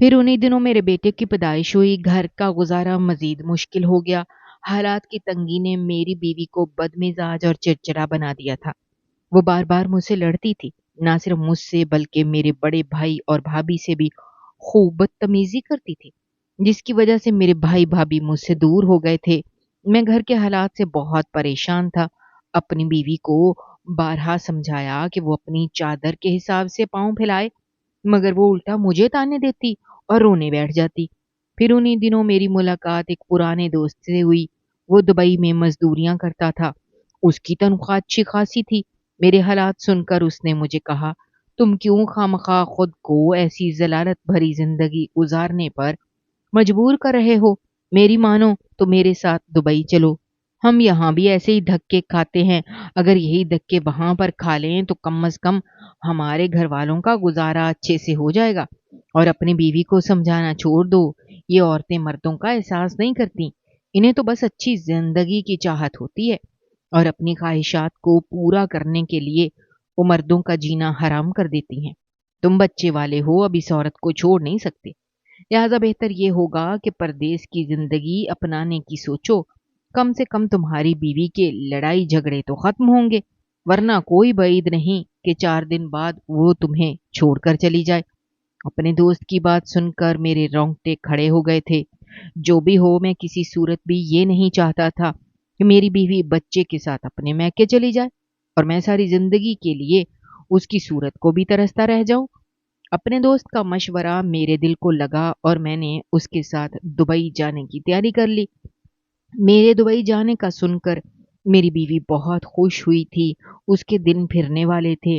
پھر انہی دنوں میرے بیٹے کی پیدائش ہوئی، گھر کا گزارا مزید مشکل ہو گیا۔ حالات کی تنگی نے میری بیوی کو بدمزاج اور چڑچڑا بنا دیا تھا۔ وہ بار بار مجھ سے لڑتی تھی، نہ صرف مجھ سے بلکہ میرے بڑے بھائی اور بھابھی سے بھی خوب بدتمیزی کرتی تھی، جس کی وجہ سے میرے بھائی بھابھی مجھ سے دور ہو گئے تھے۔ میں گھر کے حالات سے بہت پریشان تھا۔ اپنی بیوی کو بارہا سمجھایا کہ وہ اپنی چادر کے حساب سے پاؤں پھیلائے، مگر وہ الٹا مجھے تانے دیتی اور رونے بیٹھ جاتی۔ پھر انہی دنوں میری ملاقات ایک پرانے دوست سے ہوئی۔ وہ دبئی میں مزدوریاں کرتا تھا۔ اس کی تنخواہ اچھی خاصی تھی۔ میرے حالات سن کر اس نے مجھے کہا، تم کیوں خوامخواہ خود کو ایسی ذلالت بھری زندگی گزارنے پر مجبور کر رہے ہو؟ میری مانو تو میرے ساتھ دبئی چلو، ہم یہاں بھی ایسے ہی دھکے کھاتے ہیں، اگر یہی دھکے وہاں پر کھا لیں تو کم از کم ہمارے گھر والوں کا گزارا اچھے سے ہو جائے گا۔ اور اپنی بیوی کو سمجھانا چھوڑ دو، یہ عورتیں مردوں کا احساس نہیں کرتی، انہیں تو بس اچھی زندگی کی چاہت ہوتی ہے، اور اپنی خواہشات کو پورا کرنے کے لیے وہ مردوں کا جینا حرام کر دیتی ہیں۔ تم بچے والے ہو، اب اس عورت کو چھوڑ نہیں سکتے، لہذا بہتر یہ ہوگا کہ پردیس کی زندگی اپنانے کی سوچو۔ کم سے کم تمہاری بیوی کے لڑائی جھگڑے تو ختم ہوں گے، ورنہ کوئی بعید نہیں کہ 4 دن بعد وہ تمہیں چھوڑ کر چلی جائے۔ اپنے دوست کی بات سن کر میرے رونگٹے کھڑے ہو گئے تھے۔ جو بھی ہو، میں کسی صورت بھی یہ نہیں چاہتا تھا کہ میری بیوی بچے کے ساتھ اپنے میکے چلی جائے اور میں ساری زندگی کے لیے اس کی صورت کو بھی ترستا رہ جاؤں۔ اپنے دوست کا مشورہ میرے دل کو لگا اور میں نے اس کے ساتھ دبئی جانے کی تیاری کر لی۔ میرے دبئی جانے کا سن کر میری بیوی بہت خوش ہوئی تھی۔ اس کے دن پھرنے والے تھے۔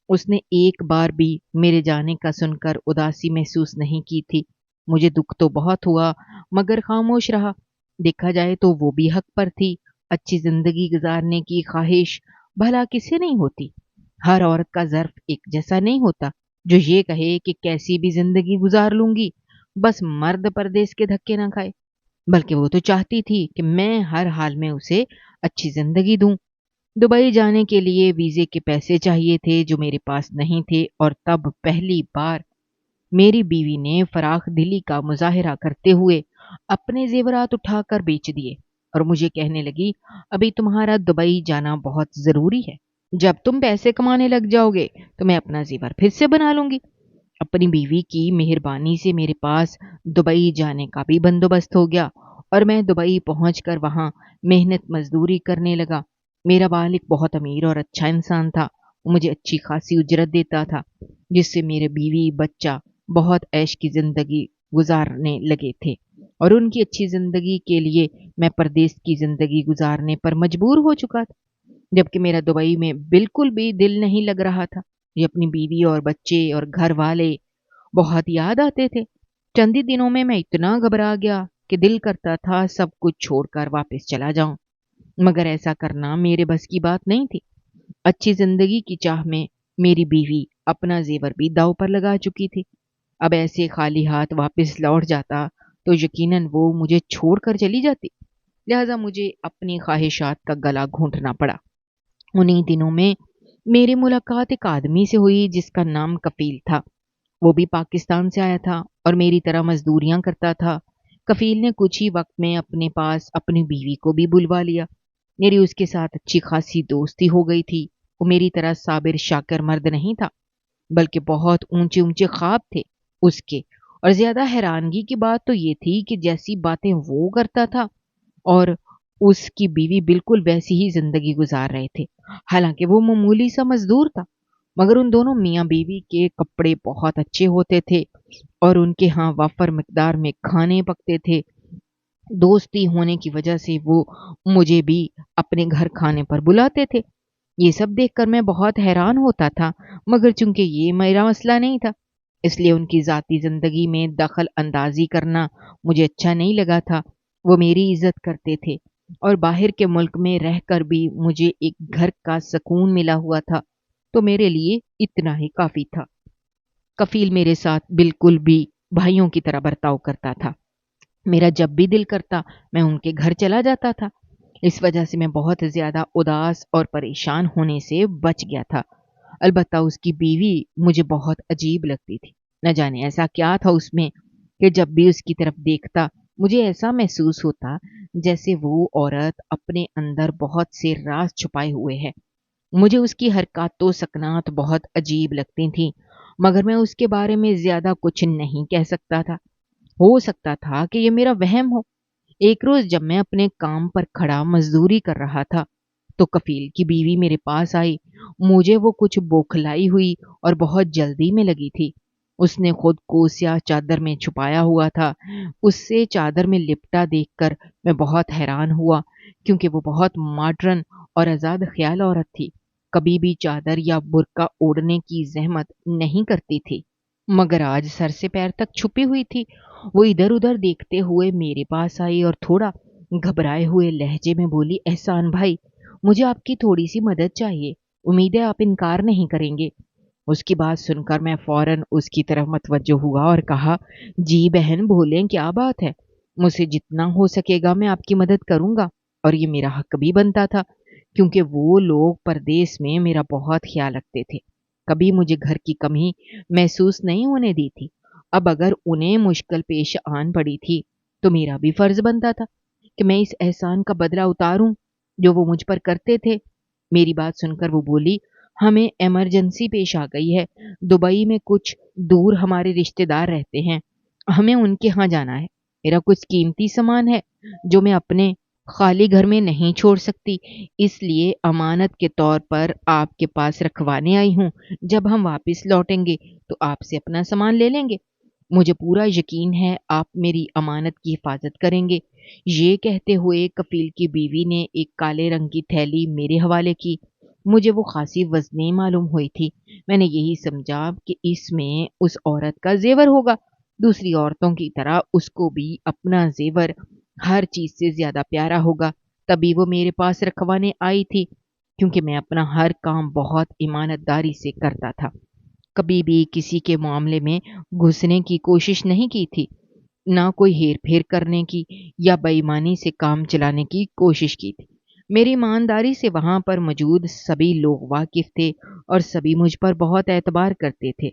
اس نے ایک بار بھی میرے جانے کا سن کر اداسی محسوس نہیں کی تھی۔ مجھے دکھ تو بہت ہوا، مگر خاموش رہا۔ دیکھا جائے تو وہ بھی حق پر تھی۔ اچھی زندگی گزارنے کی خواہش بھلا کسے نہیں ہوتی؟ ہر عورت کا ظرف ایک جیسا نہیں ہوتا جو یہ کہے کہ کیسی بھی زندگی گزار لوں گی، بس مرد پردیس کے دھکے نہ کھائے۔ بلکہ وہ تو چاہتی تھی کہ میں ہر حال میں اسے اچھی زندگی دوں۔ دبئی جانے کے لیے ویزے کے پیسے چاہیے تھے جو میرے پاس نہیں تھے، اور تب پہلی بار میری بیوی نے فراخ دلی کا مظاہرہ کرتے ہوئے اپنے زیورات اٹھا کر بیچ دیے اور مجھے کہنے لگی، ابھی تمہارا دبئی جانا بہت ضروری ہے، جب تم پیسے کمانے لگ جاؤ گے تو میں اپنا زیور پھر سے بنا لوں گی۔ اپنی بیوی کی مہربانی سے میرے پاس دبئی جانے کا بھی بندوبست ہو گیا اور میں دبئی پہنچ کر وہاں محنت مزدوری کرنے لگا۔ میرا والد بہت امیر اور اچھا انسان تھا۔ وہ مجھے اچھی خاصی اجرت دیتا تھا، جس سے میرے بیوی بچہ بہت عیش کی زندگی گزارنے لگے تھے، اور ان کی اچھی زندگی کے لیے میں پردیس کی زندگی گزارنے پر مجبور ہو چکا تھا، جبکہ میرا دبئی میں بالکل بھی دل نہیں لگ رہا تھا۔ یہ اپنی بیوی اور بچے اور گھر والے بہت یاد آتے تھے۔ چند ہی دنوں میں اتنا گھبرا گیا کہ دل کرتا تھا سب کچھ چھوڑ کر واپس چلا جاؤں، مگر ایسا کرنا میرے بس کی بات نہیں تھی۔ اچھی زندگی کی چاہ میں میری بیوی اپنا زیور بھی داؤ پر لگا چکی تھی۔ اب ایسے خالی ہاتھ واپس لوٹ جاتا تو یقیناً وہ مجھے چھوڑ کر چلی جاتی، لہذا مجھے اپنی خواہشات کا گلا گھونٹنا پڑا۔ انہی دنوں میں میری ملاقات ایک آدمی سے ہوئی جس کا نام کفیل تھا۔ وہ بھی پاکستان سے آیا تھا اور میری طرح مزدوریاں کرتا تھا۔ کفیل نے کچھ ہی وقت میں اپنے پاس اپنی بیوی کو بھی بلوا لیا۔ میری اس کے ساتھ اچھی خاصی دوستی ہو گئی تھی۔ وہ میری طرح صابر شاکر مرد نہیں تھا، بلکہ بہت اونچے اونچے خواب تھے اس کے، اور زیادہ حیرانگی کی بات تو یہ تھی کہ جیسی باتیں وہ کرتا تھا اور اس کی بیوی بالکل ویسی ہی زندگی گزار رہے تھے۔ حالانکہ وہ معمولی سا مزدور تھا، مگر ان دونوں میاں بیوی کے کپڑے بہت اچھے ہوتے تھے اور ان کے ہاں وافر مقدار میں کھانے پکتے تھے۔ دوستی ہونے کی وجہ سے وہ مجھے بھی اپنے گھر کھانے پر بلاتے تھے۔ یہ سب دیکھ کر میں بہت حیران ہوتا تھا، مگر چونکہ یہ میرا مسئلہ نہیں تھا، اس لیے ان کی ذاتی زندگی میں دخل اندازی کرنا مجھے اچھا نہیں لگا تھا۔ وہ میری عزت کرتے تھے اور باہر کے ملک میں رہ کر بھی مجھے ایک گھر کا سکون ملا ہوا تھا، تو میرے لیے اتنا ہی کافی تھا۔ کفیل میرے ساتھ بالکل بھی بھائیوں کی طرح برتاؤ کرتا تھا۔ میرا جب بھی دل کرتا میں ان کے گھر چلا جاتا تھا۔ اس وجہ سے میں بہت زیادہ اداس اور پریشان ہونے سے بچ گیا تھا۔ البتہ اس کی بیوی مجھے بہت عجیب لگتی تھی، نہ جانے ایسا کیا تھا اس میں کہ جب بھی اس کی طرف دیکھتا مجھے ایسا محسوس ہوتا جیسے وہ عورت اپنے اندر بہت سے راز چھپائے ہوئے ہے۔ مجھے اس کی حرکات و سکنات بہت عجیب لگتی تھیں، مگر میں اس کے بارے میں زیادہ کچھ نہیں کہہ سکتا تھا۔ ہو سکتا تھا کہ یہ میرا وہم ہو۔ ایک روز جب میں اپنے کام پر کھڑا مزدوری کر رہا تھا تو کفیل کی بیوی میرے پاس آئی۔ مجھے وہ کچھ بوکھلائی ہوئی اور بہت جلدی میں لگی تھی۔ اس نے خود کو سیاہ چادر میں چھپایا ہوا تھا۔ اس سے چادر میں لپٹا دیکھ کر میں بہت حیران ہوا، کیونکہ وہ بہت ماڈرن اور آزاد خیال عورت تھی۔ کبھی بھی چادر یا برقع اوڑھنے کی زحمت نہیں کرتی تھی، مگر آج سر سے پیر تک چھپی ہوئی تھی۔ وہ ادھر ادھر دیکھتے ہوئے میرے پاس آئی اور تھوڑا گھبرائے ہوئے لہجے میں بولی، احسان بھائی، مجھے آپ کی تھوڑی سی مدد چاہیے، امید ہے آپ انکار نہیں کریں گے۔ اس کی بات سن کر میں فوراً اس کی طرف متوجہ ہوا اور کہا، جی بہن بولیں، کیا بات ہے؟ مجھ سے جتنا ہو سکے گا میں آپ کی مدد کروں گا، اور یہ میرا حق بھی بنتا تھا، کیونکہ وہ لوگ پردیس میں میرا بہت خیال رکھتے تھے، کبھی مجھے گھر کی کمی محسوس نہیں ہونے دی تھی۔ اب اگر انہیں مشکل پیش آن پڑی تھی تو میرا بھی فرض بنتا تھا کہ میں اس احسان کا بدلہ اتاروں جو وہ مجھ پر کرتے تھے۔ میری بات سن کر وہ بولی، ہمیں ایمرجنسی پیش آ گئی ہے، دبئی میں کچھ دور ہمارے رشتے دار رہتے ہیں، ہمیں ان کے ہاں جانا ہے، میرا کچھ قیمتی سامان ہے جو میں اپنے خالی گھر میں نہیں چھوڑ سکتی، اس لیے امانت کے طور پر آپ کے پاس رکھوانے آئی ہوں، جب ہم واپس لوٹیں گے تو آپ سے اپنا سامان لے لیں گے، مجھے پورا یقین ہے آپ میری امانت کی حفاظت کریں گے۔ یہ کہتے ہوئے کفیل کی بیوی نے ایک کالے رنگ کی تھیلی میرے حوالے کی۔ مجھے وہ خاصی وزنی معلوم ہوئی تھی۔ میں نے یہی سمجھا کہ اس میں اس عورت کا زیور ہوگا۔ دوسری عورتوں کی طرح اس کو بھی اپنا زیور ہر چیز سے زیادہ پیارا ہوگا، تبھی وہ میرے پاس رکھوانے آئی تھی، کیونکہ میں اپنا ہر کام بہت ایمانت داری سے کرتا تھا، کبھی بھی کسی کے معاملے میں گھسنے کی کوشش نہیں کی تھی، نہ کوئی ہیر پھیر کرنے کی یا بے ایمانی سے کام چلانے کی کوشش کی تھی۔ میری ایمانداری سے وہاں پر موجود سبھی لوگ واقف تھے اور سبھی مجھ پر بہت اعتبار کرتے تھے۔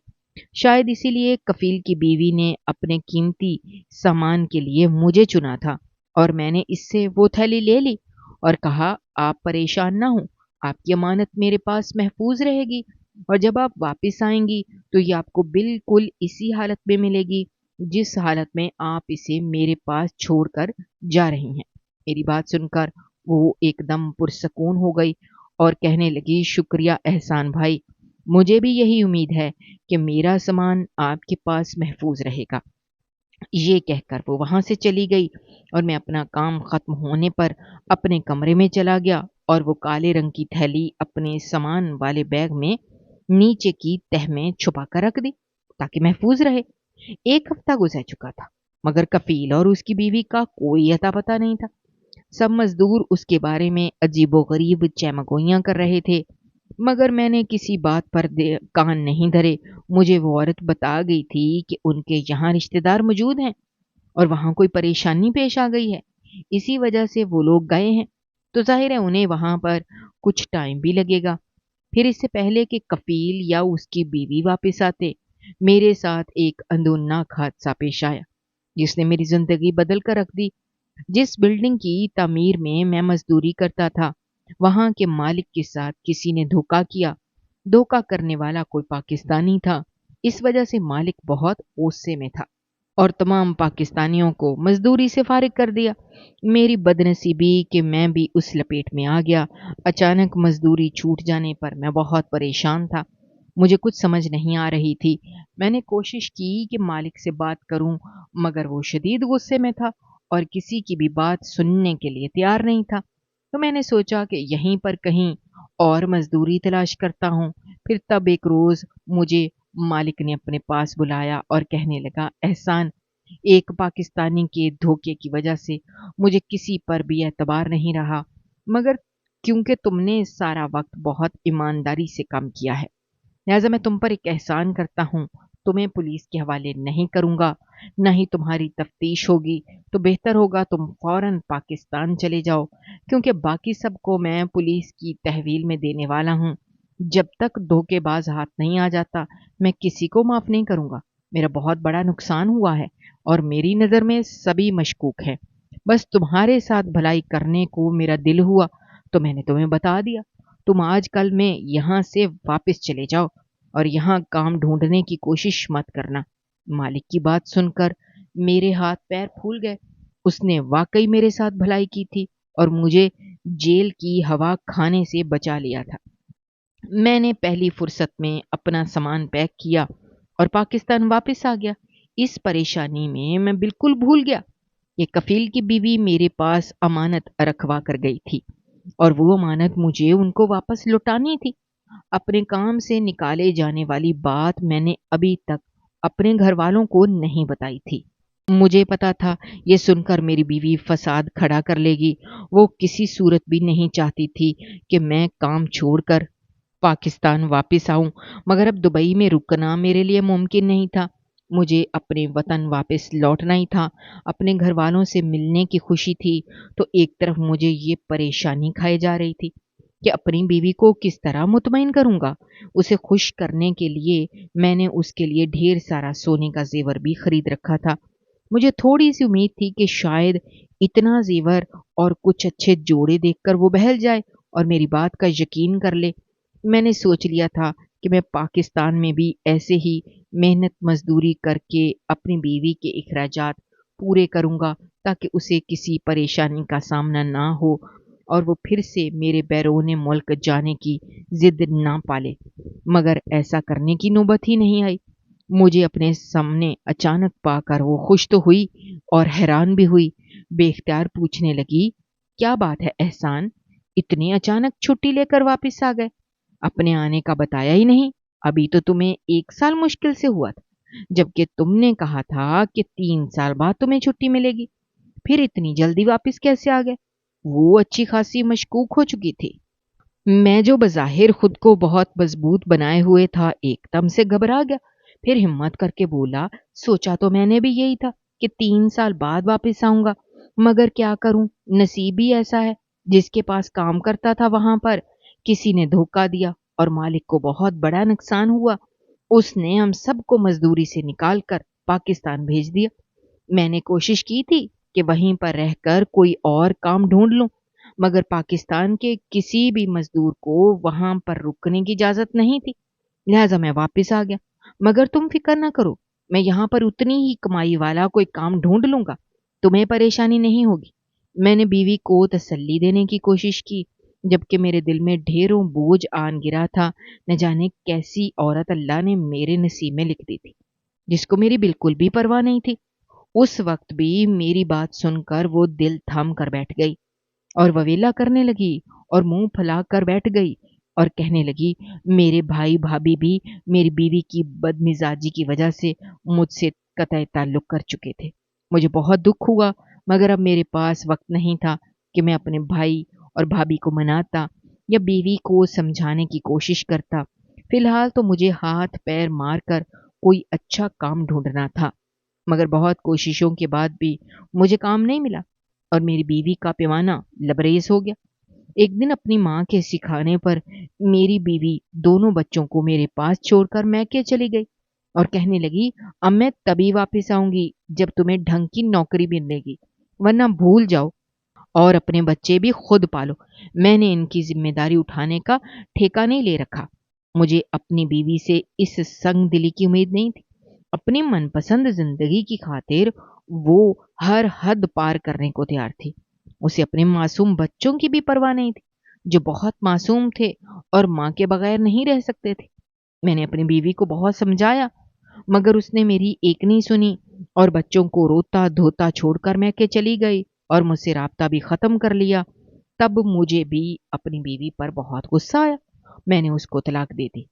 شاید اسی لیے کفیل کی بیوی نے اپنے قیمتی سامان کے لیے مجھے چنا تھا، اور میں نے اس سے وہ تھیلی لے لی اور کہا، آپ پریشان نہ ہوں، آپ کی امانت میرے پاس محفوظ رہے گی، اور جب آپ واپس آئیں گی تو یہ آپ کو بالکل اسی حالت میں ملے گی جس حالت میں آپ اسے میرے پاس چھوڑ کر جا رہی ہیں۔ میری بات سن کر وہ ایک دم پرسکون ہو گئی اور کہنے لگی، شکریہ احسان بھائی، مجھے بھی یہی امید ہے کہ میرا سامان آپ کے پاس محفوظ رہے گا۔ یہ کہہ کر وہ وہاں سے چلی گئی اور میں اپنا کام ختم ہونے پر اپنے کمرے میں چلا گیا اور وہ کالے رنگ کی تھیلی اپنے سامان والے بیگ میں نیچے کی تہ میں چھپا کر رکھ دی تاکہ محفوظ رہے۔ ایک ہفتہ گزر چکا تھا، مگر کفیل اور اس کی بیوی کا کوئی اتا پتہ نہیں تھا۔ سب مزدور اس کے بارے میں عجیب و غریب چمگوئیاں کر رہے تھے، مگر میں نے کسی بات پر کان نہیں دھرے۔ مجھے وہ عورت بتا گئی تھی کہ ان کے یہاں رشتے دار موجود ہیں اور وہاں کوئی پریشانی پیش آ گئی ہے، اسی وجہ سے وہ لوگ گئے ہیں، تو ظاہر ہے انہیں وہاں پر کچھ ٹائم بھی لگے گا۔ پھر اس سے پہلے کہ کفیل یا اس کی بیوی واپس آتے، میرے ساتھ ایک اندوناک حادثہ پیش آیا جس نے میری زندگی بدل کر رکھ دی۔ جس بلڈنگ کی تعمیر میں مزدوری کرتا تھا، وہاں کے مالک کے ساتھ کسی نے دھوکہ کیا۔ دھوکہ کرنے والا کوئی پاکستانی تھا، اس وجہ سے مالک بہت غصے میں تھا اور تمام پاکستانیوں کو مزدوری سے فارغ کر دیا۔ میری بدنصیبی کہ میں بھی اس لپیٹ میں آ گیا۔ اچانک مزدوری چھوٹ جانے پر میں بہت پریشان تھا، مجھے کچھ سمجھ نہیں آ رہی تھی۔ میں نے کوشش کی کہ مالک سے بات کروں، مگر وہ شدید غصے میں تھا اور کسی کی بھی بات سننے کے لیے تیار نہیں تھا، تو میں نے سوچا کہ یہیں پر کہیں اور مزدوری تلاش کرتا ہوں۔ پھر تب ایک روز مجھے مالک نے اپنے پاس بلایا اور کہنے لگا، احسان، ایک پاکستانی کے دھوکے کی وجہ سے مجھے کسی پر بھی اعتبار نہیں رہا، مگر کیونکہ تم نے سارا وقت بہت ایمانداری سے کام کیا ہے، لہٰذا میں تم پر ایک احسان کرتا ہوں، تمہیں پولیس کے حوالے نہیں کروں گا، نہ ہی تمہاری تفتیش ہوگی، تو بہتر ہوگا تم فوراً پاکستان چلے جاؤ، کیونکہ باقی سب کو میں پولیس کی تحویل میں دینے والا ہوں۔ جب تک دھوکے باز ہاتھ نہیں آ جاتا میں کسی کو معاف نہیں کروں گا، میرا بہت بڑا نقصان ہوا ہے اور میری نظر میں سبھی مشکوک ہیں۔ بس تمہارے ساتھ بھلائی کرنے کو میرا دل ہوا تو میں نے تمہیں بتا دیا۔ تم آج کل میں یہاں سے واپس چلے جاؤ اور یہاں کام ڈھونڈنے کی کوشش مت کرنا۔ مالک کی بات سن کر میرے ہاتھ پیر پھول گئے۔ اس نے واقعی میرے ساتھ بھلائی کی تھی اور مجھے جیل کی ہوا کھانے سے بچا لیا تھا۔ میں نے پہلی فرصت میں اپنا سامان پیک کیا اور پاکستان واپس آ گیا۔ اس پریشانی میں بالکل بھول گیا کہ کفیل کی بیوی میرے پاس امانت رکھوا کر گئی تھی اور وہ امانت مجھے ان کو واپس لوٹانی تھی۔ اپنے کام سے نکالے جانے والی بات میں نے ابھی تک اپنے گھر والوں کو نہیں بتائی تھی۔ مجھے پتا تھا یہ سن کر میری بیوی فساد کھڑا کر لے گی۔ وہ کسی صورت بھی نہیں چاہتی تھی کہ میں کام چھوڑ کر پاکستان واپس آؤں، مگر اب دبئی میں رکنا میرے لیے ممکن نہیں تھا۔ مجھے اپنے وطن واپس لوٹنا ہی تھا۔ اپنے گھر والوں سے ملنے کی خوشی تھی تو ایک طرف مجھے یہ پریشانی کھائے جا رہی تھی کہ اپنی بیوی کو کس طرح مطمئن کروں گا۔ اسے خوش کرنے کے لیے میں نے اس کے لیے ڈھیر سارا سونے کا زیور بھی خرید رکھا تھا۔ مجھے تھوڑی سی امید تھی کہ شاید اتنا زیور اور کچھ اچھے جوڑے دیکھ کر وہ بہل جائے اور میری بات کا یقین کر لے۔ میں نے سوچ لیا تھا کہ میں پاکستان میں بھی ایسے ہی محنت مزدوری کر کے اپنی بیوی کے اخراجات پورے کروں گا تاکہ اسے کسی پریشانی کا سامنا نہ ہو اور وہ پھر سے میرے بیرون ملک جانے کی ضد نہ پالے۔ مگر ایسا کرنے کی نوبت ہی نہیں آئی۔ مجھے اپنے سامنے اچانک پا کر وہ خوش تو ہوئی اور حیران بھی ہوئی۔ بے اختیار پوچھنے لگی، کیا بات ہے احسان؟ اتنی اچانک چھٹی لے کر واپس آ گئے؟ اپنے آنے کا بتایا ہی نہیں۔ ابھی تو تمہیں 1 سال مشکل سے ہوا تھا، جبکہ تم نے کہا تھا کہ 3 سال بعد تمہیں چھٹی ملے گی۔ پھر اتنی جلدی واپس کیسے آ گئے؟ وہ اچھی خاصی مشکوک ہو چکی تھی۔ میں جو بظاہر خود کو بہت مضبوط بنائے ہوئے تھا ایک دم سے گھبرا گیا۔ پھر ہمت کر کے بولا، سوچا تو میں نے بھی یہی تھا کہ 3 سال بعد واپس آؤں گا، مگر کیا کروں، نصیب ہی ایسا ہے۔ جس کے پاس کام کرتا تھا وہاں پر کسی نے دھوکہ دیا اور مالک کو بہت بڑا نقصان ہوا۔ اس نے ہم سب کو مزدوری سے نکال کر پاکستان بھیج دیا۔ میں نے کوشش کی تھی کہ وہیں پر رہ کر کوئی اور کام ڈھونڈ لوں، مگر پاکستان کے کسی بھی مزدور کو وہاں پر رکنے کی اجازت نہیں تھی، لہٰذا میں واپس آ گیا۔ مگر تم فکر نہ کرو، میں یہاں پر اتنی ہی کمائی والا کوئی کام ڈھونڈ لوں گا، تمہیں پریشانی نہیں ہوگی۔ میں نے بیوی کو تسلی دینے کی کوشش کی، جبکہ میرے دل میں ڈھیروں بوجھ آن گرا تھا۔ نہ جانے کیسی عورت اللہ نے میرے نصیب میں لکھ دی تھی، جس کو میری بالکل بھی پرواہ نہیں تھی۔ اس وقت بھی میری بات سن کر وہ دل تھم کر بیٹھ گئی اور وویلا کرنے لگی اور منہ پھلا کر بیٹھ گئی اور کہنے لگی، میرے بھائی بھابھی بھی میری بیوی کی بدمزاجی کی وجہ سے مجھ سے قطع تعلق کر چکے تھے۔ مجھے بہت دکھ ہوا، مگر اب میرے پاس وقت نہیں تھا کہ میں اپنے بھائی اور بھابھی کو مناتا یا بیوی کو سمجھانے کی کوشش کرتا۔ فی الحال تو مجھے ہاتھ پیر مار کر کوئی اچھا کام ڈھونڈنا تھا، مگر بہت کوششوں کے بعد بھی مجھے کام نہیں ملا اور میری بیوی کا پیمانہ لبریز ہو گیا۔ ایک دن اپنی ماں کے سکھانے پر میری بیوی دونوں بچوں کو میرے پاس چھوڑ کر میکے چلی گئی اور کہنے لگی، اب میں تبھی واپس آؤں گی جب تمہیں ڈھنگ کی نوکری ملے گی، ورنہ بھول جاؤ اور اپنے بچے بھی خود پالو۔ میں نے ان کی ذمہ داری اٹھانے کا ٹھیکہ نہیں لے رکھا۔ مجھے اپنی بیوی سے اس سنگ دلی کی امید نہیں تھی۔ اپنی من پسند زندگی کی خاطر وہ ہر حد پار کرنے کو تیار تھی۔ اسے اپنے معصوم بچوں کی بھی پرواہ نہیں تھی، جو بہت معصوم تھے اور ماں کے بغیر نہیں رہ سکتے تھے۔ میں نے اپنی بیوی کو بہت سمجھایا، مگر اس نے میری ایک نہیں سنی اور بچوں کو روتا دھوتا چھوڑ کر میکے چلی گئی اور مجھ سے رابطہ بھی ختم کر لیا۔ تب مجھے بھی اپنی بیوی پر بہت غصہ آیا۔ میں نے اس کو طلاق دے دی۔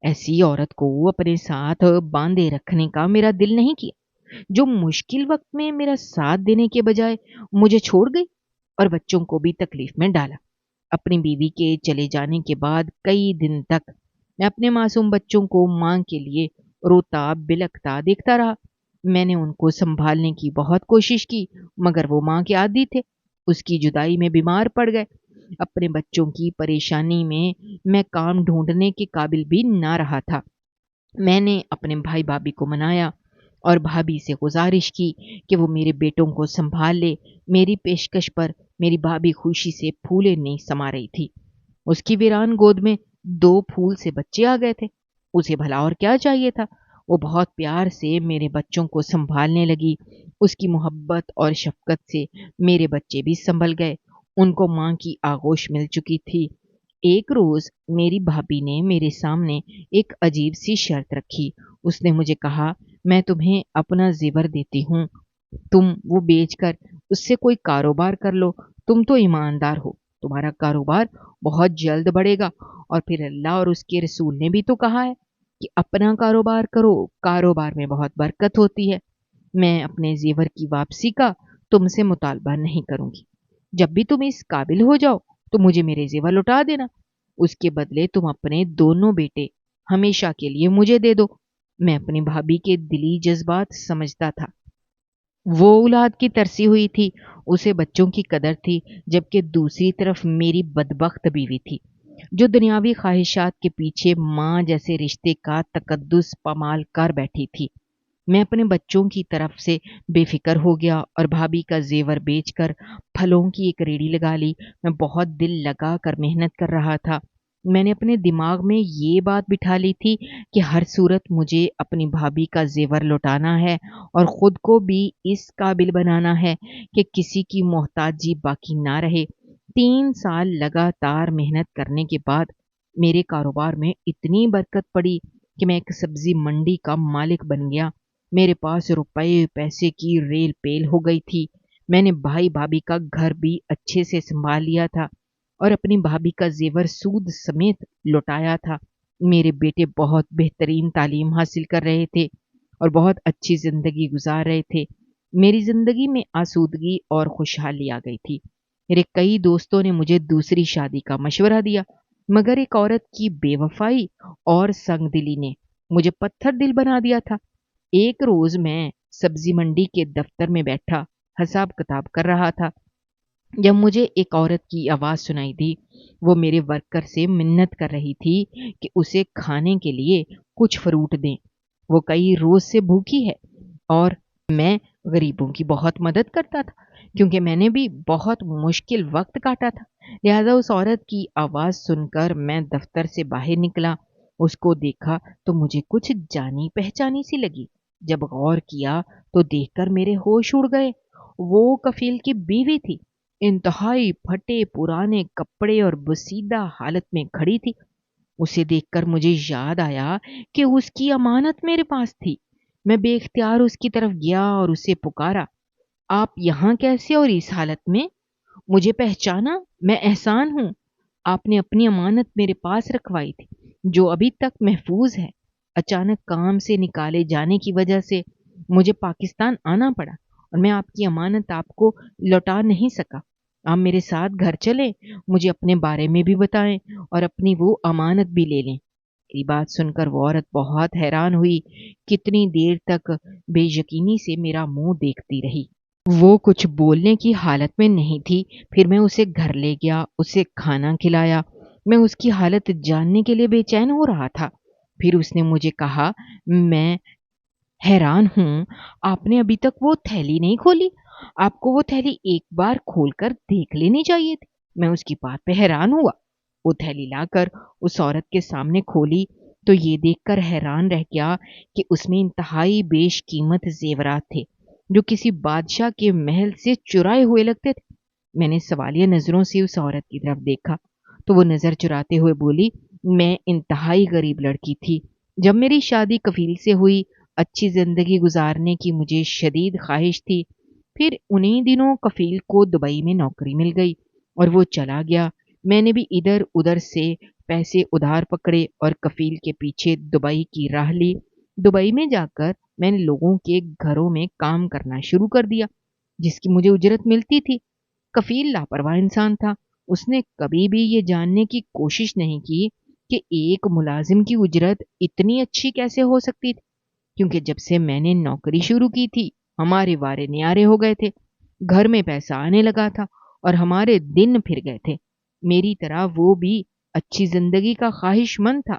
ایسی عورت کو اپنے ساتھ باندھے رکھنے کا میرا دل نہیں کیا، جو مشکل وقت میں میرا ساتھ دینے کے بجائے مجھے چھوڑ گئی اور بچوں کو بھی تکلیف میں ڈالا۔ اپنی بیوی کے چلے جانے کے بعد کئی دن تک میں اپنے معصوم بچوں کو ماں کے لیے روتا بلکتا دیکھتا رہا۔ میں نے ان کو سنبھالنے کی بہت کوشش کی، مگر وہ ماں کے عادی تھے، اس کی جدائی میں بیمار پڑ گئے۔ اپنے بچوں کی پریشانی میں کام ڈھونڈنے کے قابل بھی نہ رہا تھا۔ میں نے اپنے بھائی بھابھی کو منایا اور بھابھی سے گزارش کی کہ وہ میرے بیٹوں کو سنبھال لے۔ میری پیشکش پر میری بھابھی خوشی سے پھولے نہیں سما رہی تھی۔ اس کی ویران گود میں 2 پھول سے بچے آ گئے تھے۔ اسے بھلا اور کیا چاہیے تھا؟ وہ بہت پیار سے میرے بچوں کو سنبھالنے لگی۔ اس کی محبت اور شفقت سے میرے بچے بھی سنبھل گئے۔ ان کو ماں کی آغوش مل چکی تھی۔ ایک روز میری بھابھی نے میرے سامنے ایک عجیب سی شرط رکھی۔ اس نے مجھے کہا، میں تمہیں اپنا زیور دیتی ہوں، تم وہ بیچ کر اس سے کوئی کاروبار کر لو۔ تم تو ایماندار ہو، تمہارا کاروبار بہت جلد بڑھے گا، اور پھر اللہ اور اس کے رسول نے بھی تو کہا ہے کہ اپنا کاروبار کرو، کاروبار میں بہت برکت ہوتی ہے۔ میں اپنے زیور کی واپسی کا تم سے مطالبہ نہیں کروں گی۔ جب بھی تم اس قابل ہو جاؤ تو مجھے میرے زیور لوٹا دینا۔ اس کے بدلے تم اپنے دونوں بیٹے ہمیشہ کے لیے مجھے دے دو۔ میں اپنی بھابھی کے دلی جذبات سمجھتا تھا۔ وہ اولاد کی ترسی ہوئی تھی، اسے بچوں کی قدر تھی، جبکہ دوسری طرف میری بدبخت بیوی تھی جو دنیاوی خواہشات کے پیچھے ماں جیسے رشتے کا تقدس پامال کر بیٹھی تھی۔ میں اپنے بچوں کی طرف سے بے فکر ہو گیا اور بھابھی کا زیور بیچ کر پھلوں کی ایک ریڑھی لگا لی۔ میں بہت دل لگا کر محنت کر رہا تھا۔ میں نے اپنے دماغ میں یہ بات بٹھا لی تھی کہ ہر صورت مجھے اپنی بھابھی کا زیور لوٹانا ہے اور خود کو بھی اس قابل بنانا ہے کہ کسی کی محتاجی باقی نہ رہے۔ 3 سال لگاتار محنت کرنے کے بعد میرے کاروبار میں اتنی برکت پڑی کہ میں ایک سبزی منڈی کا مالک بن گیا۔ میرے پاس روپے پیسے کی ریل پیل ہو گئی تھی۔ میں نے بھائی بھابھی کا گھر بھی اچھے سے سنبھال لیا تھا اور اپنی بھابھی کا زیور سود سمیت لوٹایا تھا۔ میرے بیٹے بہت بہترین تعلیم حاصل کر رہے تھے اور بہت اچھی زندگی گزار رہے تھے۔ میری زندگی میں آسودگی اور خوشحالی آ گئی تھی۔ میرے کئی دوستوں نے مجھے دوسری شادی کا مشورہ دیا، مگر ایک عورت کی بے وفائی اور سنگ دلی نے مجھے پتھر دل بنا دیا تھا۔ ایک روز میں سبزی منڈی کے دفتر میں بیٹھا حساب کتاب کر رہا تھا جب مجھے ایک عورت کی آواز سنائی دی۔ وہ میرے ورکر سے منت کر رہی تھی کہ اسے کھانے کے لیے کچھ فروٹ دیں۔ وہ کئی روز سے بھوکی ہے اور میں غریبوں کی بہت مدد کرتا تھا کیونکہ میں نے بھی بہت مشکل وقت کاٹا تھا۔ لہذا اس عورت کی آواز سن کر میں دفتر سے باہر نکلا۔ اس کو دیکھا تو مجھے کچھ جانی پہچانی سی لگی۔ جب غور کیا تو دیکھ کر میرے ہوش اڑ گئے۔ وہ کفیل کی بیوی تھی، انتہائی پھٹے پرانے کپڑے اور بسیدہ حالت میں کھڑی تھی۔ اسے دیکھ کر مجھے یاد آیا کہ اس کی امانت میرے پاس تھی۔ میں بے اختیار اس کی طرف گیا اور اسے پکارا، آپ یہاں کیسے اور اس حالت میں؟ مجھے پہچانا؟ میں احسان ہوں۔ آپ نے اپنی امانت میرے پاس رکھوائی تھی جو ابھی تک محفوظ ہے۔ اچانک کام سے نکالے جانے کی وجہ سے مجھے پاکستان آنا پڑا اور میں آپ کی امانت آپ کو لوٹا نہیں سکا۔ آپ میرے ساتھ گھر چلیں، مجھے اپنے بارے میں بھی بتائیں اور اپنی وہ امانت بھی لے لیں۔ میری بات سن کر وہ عورت بہت حیران ہوئی۔ کتنی دیر تک بے یقینی سے میرا منہ دیکھتی رہی۔ وہ کچھ بولنے کی حالت میں نہیں تھی۔ پھر میں اسے گھر لے گیا، اسے کھانا کھلایا۔ میں اس کی حالت جاننے کے لیے بے چین ہو رہا تھا۔ پھر اس نے مجھے کہا، میں حیران ہوں، آپ نے ابھی تک وہ تھیلی نہیں کھولی؟ آپ کو وہ تھیلی ایک بار کھول کر دیکھ لینی چاہیے تھی۔ میں اس کی بات پہ حیران ہوا۔ وہ تھیلی لا کر اس عورت کے سامنے کھولی تو یہ دیکھ کر حیران رہ گیا کہ اس میں انتہائی بیش قیمت زیورات تھے جو کسی بادشاہ کے محل سے چرائے ہوئے لگتے تھے۔ میں نے سوالیہ نظروں سے اس عورت کی طرف دیکھا تو وہ نظر چراتے ہوئے بولی، میں انتہائی غریب لڑکی تھی۔ جب میری شادی کفیل سے ہوئی، اچھی زندگی گزارنے کی مجھے شدید خواہش تھی۔ پھر انہی دنوں کفیل کو دبئی میں نوکری مل گئی اور وہ چلا گیا۔ میں نے بھی ادھر ادھر سے پیسے ادھار پکڑے اور کفیل کے پیچھے دبئی کی راہ لی۔ دبئی میں جا کر میں نے لوگوں کے گھروں میں کام کرنا شروع کر دیا جس کی مجھے اجرت ملتی تھی۔ کفیل لاپرواہ انسان تھا۔ اس نے کبھی بھی یہ جاننے کی کوشش نہیں کی کہ ایک ملازم کی اجرت اتنی اچھی کیسے ہو سکتی تھی، کیونکہ جب سے میں نے نوکری شروع کی تھی ہمارے وارے نیارے ہو گئے تھے، گھر میں پیسہ آنے لگا تھا اور ہمارے دن پھر گئے تھے۔ میری طرح وہ بھی اچھی زندگی کا خواہش مند تھا،